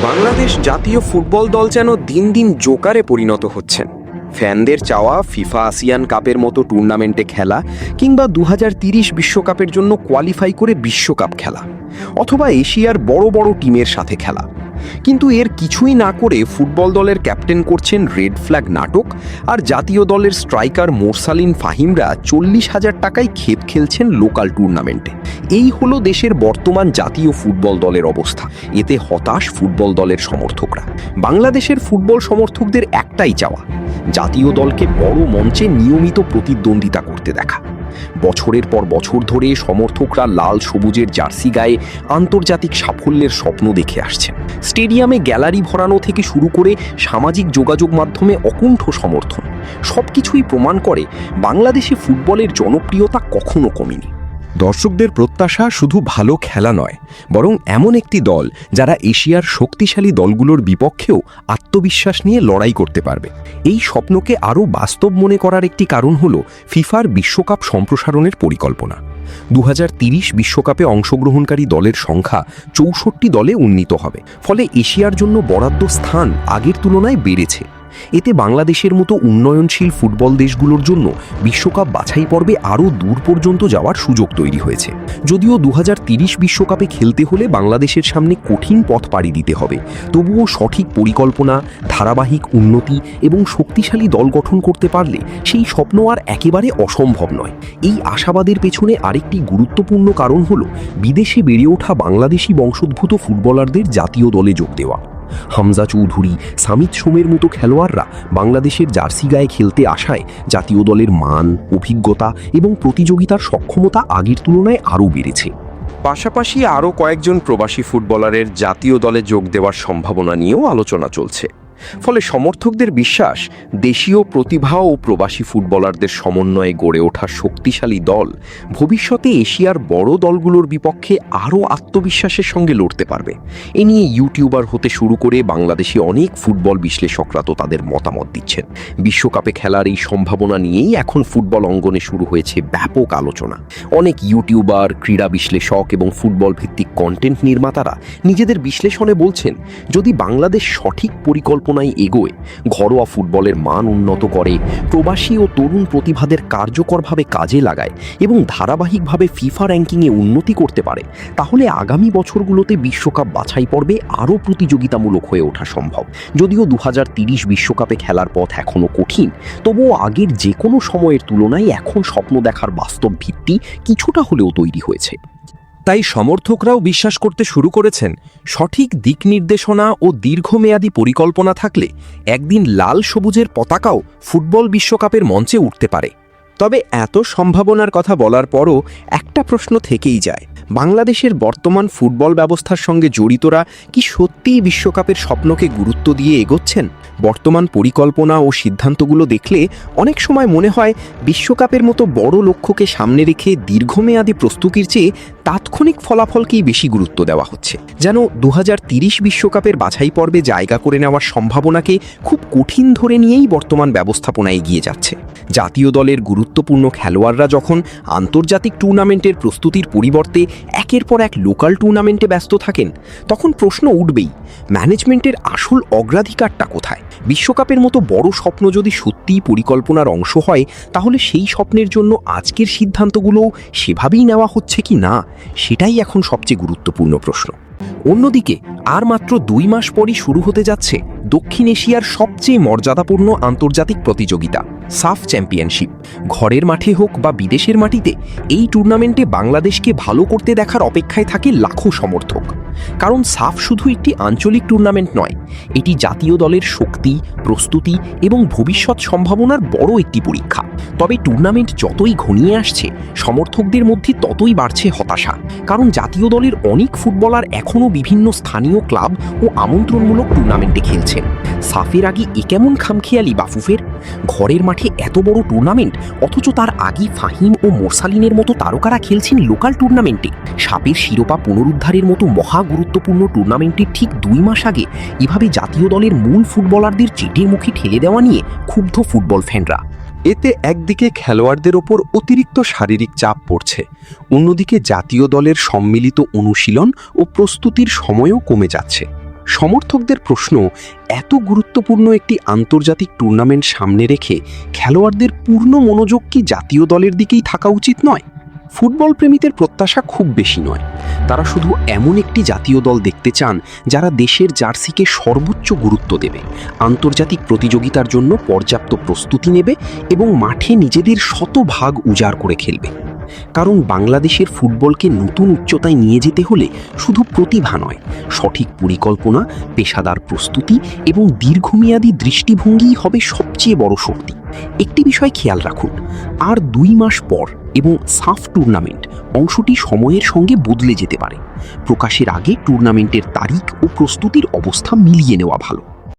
বাংলাদেশ জাতীয় ফুটবল দল যেন দিন দিন জোকারে পরিণত হচ্ছেন। ফ্যানদের চাওয়া ফিফা আসিয়ান কাপের মতো টুর্নামেন্টে খেলা, কিংবা 2030 বিশ্বকাপের জন্য কোয়ালিফাই করে বিশ্বকাপ খেলা, অথবা এশিয়ার বড় বড় টিমের সাথে খেলা। কিন্তু এর কিছুই না করে ফুটবল দলের ক্যাপ্টেন করছেন রেড ফ্ল্যাগ নাটক, আর জাতীয় দলের স্ট্রাইকার মোরসালিন ফাহিমরা 40,000 টাকায় খেপ খেলছেন লোকাল টুর্নামেন্টে। এই হলো দেশের বর্তমান জাতীয় ফুটবল দলের অবস্থা। এতে হতাশ ফুটবল দলের সমর্থকরা। বাংলাদেশের ফুটবল সমর্থকদের একটাই চাওয়া, জাতীয় দলকে বড় মঞ্চে নিয়মিত প্রতিদ্বন্দ্বিতা করতে দেখা। বছরের পর বছর ধরে সমর্থকরা লাল সবুজের জার্সি গায়ে আন্তর্জাতিক সাফল্যের স্বপ্ন দেখে আসছেন। স্টেডিয়ামে গ্যালারি ভরানো থেকে শুরু করে সামাজিক যোগাযোগ মাধ্যমে অকুণ্ঠ সমর্থন, সবকিছুই প্রমাণ করে বাংলাদেশে ফুটবলের জনপ্রিয়তা কখনো কমেনি। দর্শকদের প্রত্যাশা শুধু ভালো খেলা নয়, বরং এমন একটি দল যারা এশিয়ার শক্তিশালী দলগুলোর বিপক্ষেও আত্মবিশ্বাস নিয়ে লড়াই করতে পারবে। এই স্বপ্নকে আরও বাস্তব মনে করার একটি কারণ হল ফিফার বিশ্বকাপ সম্প্রসারণের পরিকল্পনা। 2030 বিশ্বকাপে অংশগ্রহণকারী দলের সংখ্যা 64 দলে উন্নীত হবে। ফলে এশিয়ার জন্য বরাদ্দ স্থান আগের তুলনায় বেড়েছে। এতে বাংলাদেশের মতো উন্নয়নশীল ফুটবল দেশগুলোর জন্য বিশ্বকাপ বাছাই পর্বে আরও দূর পর্যন্ত যাওয়ার সুযোগ তৈরি হয়েছে। যদিও 2030 বিশ্বকাপে খেলতে হলে বাংলাদেশের সামনে কঠিন পথ পাড়ি দিতে হবে, তবুও সঠিক পরিকল্পনা, ধারাবাহিক উন্নতি এবং শক্তিশালী দল গঠন করতে পারলে সেই স্বপ্ন আর একেবারে অসম্ভব নয়। এই আশাবাদের পেছনে আরেকটি গুরুত্বপূর্ণ কারণ হল বিদেশে বেড়ে ওঠা বাংলাদেশি বংশোদ্ভূত ফুটবলারদের জাতীয় দলে যোগ দেওয়া। হামজা চৌধুরী, সামিত সোমের মতো খেলোয়াড়রা বাংলাদেশের জার্সি গায়ে খেলতে আসায় জাতীয় দলের মান, অভিজ্ঞতা এবং প্রতিযোগিতার সক্ষমতা আগের তুলনায় আরও বেড়েছে। পাশাপাশি আরও কয়েকজন প্রবাসী ফুটবলারের জাতীয় দলে যোগ দেওয়ার সম্ভাবনা নিয়েও আলোচনা চলছে। ফলে সমর্থকদের বিশ্বাস, দেশীয় প্রতিভা ও প্রবাসী ফুটবলারদের সমন্বয়ে গড়ে ওঠা শক্তিশালী দল ভবিষ্যতে এশিয়ার বড় দলগুলোর বিপক্ষে আরও আত্মবিশ্বাসের সঙ্গে লড়তে পারবে। এ নিয়ে ইউটিউবার হতে শুরু করে বাংলাদেশি অনেক ফুটবল বিশ্লেষকরা তো তাদের মতামত দিচ্ছেন। বিশ্বকাপে খেলার এই সম্ভাবনা নিয়েই এখন ফুটবল অঙ্গনে শুরু হয়েছে ব্যাপক আলোচনা। অনেক ইউটিউবার, ক্রীড়া বিশ্লেষক এবং ফুটবল ভিত্তিক কন্টেন্ট নির্মাতারা নিজেদের বিশ্লেষণে বলছেন, যদি বাংলাদেশ সঠিক পরিকল্পনায় এগোয়, ঘরোয়া ফুটবলের মান উন্নত করে, প্রবাসী ও তরুণ প্রতিভাদের কার্যকরভাবে কাজে লাগায় এবং ধারাবাহিকভাবে ফিফা র্যাঙ্কিংয়ে উন্নতি করতে পারে, তাহলে আগামী বছরগুলোতে বিশ্বকাপ বাছাই পর্বে আরও প্রতিযোগিতামূলক হয়ে ওঠা সম্ভব। যদিও 2030 বিশ্বকাপে খেলার পথ এখনও কঠিন, তবুও আগের যে কোনো সময়ের তুলনায় এখন স্বপ্ন দেখার বাস্তব ভিত্তি কিছুটা হলেও তৈরি হয়েছে। তাই সমর্থকরাও বিশ্বাস করতে শুরু করেছেন, সঠিক দিক নির্দেশনা ও দীর্ঘমেয়াদী পরিকল্পনা থাকলে একদিন লাল সবুজের পতাকাও ফুটবল বিশ্বকাপের মঞ্চে উঠতে পারে। তবে এত সম্ভাবনার কথা বলার পরও একটা প্রশ্ন থেকেই যায়, বাংলাদেশের বর্তমান ফুটবল ব্যবস্থার সঙ্গে জড়িতরা কি সত্যিই বিশ্বকাপের স্বপ্নকে গুরুত্ব দিয়ে এগোচ্ছেন? বর্তমান পরিকল্পনা ও সিদ্ধান্তগুলো দেখলে অনেক সময় মনে হয় বিশ্বকাপের মতো বড় লক্ষ্যকে সামনে রেখে দীর্ঘমেয়াদী প্রস্তুতির চেয়ে তাৎক্ষণিক ফলাফলকেই বেশি গুরুত্ব দেওয়া হচ্ছে। যেন 2030 বিশ্বকাপের বাছাই পর্বে জায়গা করে নেওয়ার সম্ভাবনাকে খুব কঠিন ধরে নিয়েই বর্তমান ব্যবস্থাপনা এগিয়ে যাচ্ছে। জাতীয় দলের গুরুত্বপূর্ণ খেলোয়াড়রা যখন আন্তর্জাতিক টুর্নামেন্টের প্রস্তুতির পরিবর্তে একের পর এক লোকাল টুর্নামেন্টে ব্যস্ত থাকেন, তখন প্রশ্ন উঠবেই, ম্যানেজমেন্টের আসল অগ্রাধিকারটা কোথায়? বিশ্বকাপের মতো বড় স্বপ্ন যদি সত্যিই পরিকল্পনার অংশ হয়, তাহলে সেই স্বপ্নের জন্য আজকের সিদ্ধান্তগুলোও সেভাবেই নেওয়া হচ্ছে কি না, সেটাই এখন সবচেয়ে গুরুত্বপূর্ণ প্রশ্ন। অন্যদিকে আর মাত্র 2 মাস পরই শুরু হতে যাচ্ছে দক্ষিণ এশিয়ার সবচেয়ে মর্যাদাপূর্ণ আন্তর্জাতিক প্রতিযোগিতা সাফ চ্যাম্পিয়নশিপ। ঘরের মাঠে হোক বা বিদেশের মাটিতে এই টুর্নামেন্টে বাংলাদেশকে ভালো করতে দেখার অপেক্ষায় থাকে লাখো সমর্থক। কারণ সাফ শুধু একটি আঞ্চলিক টুর্নামেন্ট নয়, এটি জাতীয় দলের শক্তি, প্রস্তুতি এবং ভবিষ্যৎ সম্ভাবনার বড় একটি পরীক্ষা। তবে টুর্নামেন্ট যতই ঘনিয়ে আসছে, সমর্থকদের মধ্যে ততই বাড়ছে হতাশা। কারণ জাতীয় দলের অনেক ফুটবলার এখনও বিভিন্ন স্থানীয় ক্লাব ও আমন্ত্রণমূলক টুর্নামেন্টে খেলছেন। সাফের আগে এ কেমন খামখেয়ালি বাফুফের? ঘরের মাঠে এত বড় টুর্নামেন্ট, অথচ তার আগে ফাহিম ও মোরসালিনের মতো তারকারা খেলছেন লোকাল টুর্নামেন্টে। সাপের শিরোপা পুনরুদ্ধারের মতো মহা গুরুত্বপূর্ণ টুর্নামেন্টের ঠিক 2 মাস আগে এভাবে জাতীয় দলের মূল ফুটবলারদের চেটের মুখে ঠেলে দেওয়া নিয়ে ক্ষুব্ধ ফুটবল ফ্যানরা। এতে একদিকে খেলোয়াড়দের ওপর অতিরিক্ত শারীরিক চাপ পড়ছে, অন্যদিকে জাতীয় দলের সম্মিলিত অনুশীলন ও প্রস্তুতির সময়ও কমে যাচ্ছে। সমর্থকদের প্রশ্ন, এত গুরুত্বপূর্ণ একটি আন্তর্জাতিক টুর্নামেন্ট সামনে রেখে খেলোয়াড়দের পূর্ণ মনোযোগ কি জাতীয় দলের দিকেই থাকা উচিত নয়? ফুটবল প্রেমীদের প্রত্যাশা খুব বেশি নয়। তারা শুধু এমন একটি জাতীয় দল দেখতে চান যারা দেশের জার্সিকে সর্বোচ্চ গুরুত্ব দেবে, আন্তর্জাতিক প্রতিযোগিতার জন্য পর্যাপ্ত প্রস্তুতি নেবে এবং মাঠে নিজেদের শতভাগ উজাড় করে খেলবে। কারণ বাংলাদেশের ফুটবলকে নতুন উচ্চতায় নিয়ে যেতে হলে শুধু প্রতিভা নয়, সঠিক পরিকল্পনা, পেশাদার প্রস্তুতি এবং দীর্ঘমেয়াদী দৃষ্টিভঙ্গিই হবে সবচেয়ে বড় শক্তি। একটি বিষয় খেয়াল রাখুন, আর 2 মাস পর এবং সাফ টুর্নামেন্ট অংশটি সময়ের সঙ্গে বদলে যেতে পারে। প্রকাশের আগে টুর্নামেন্টের তারিখ ও প্রস্তুতির অবস্থা মিলিয়ে নেওয়া ভালো।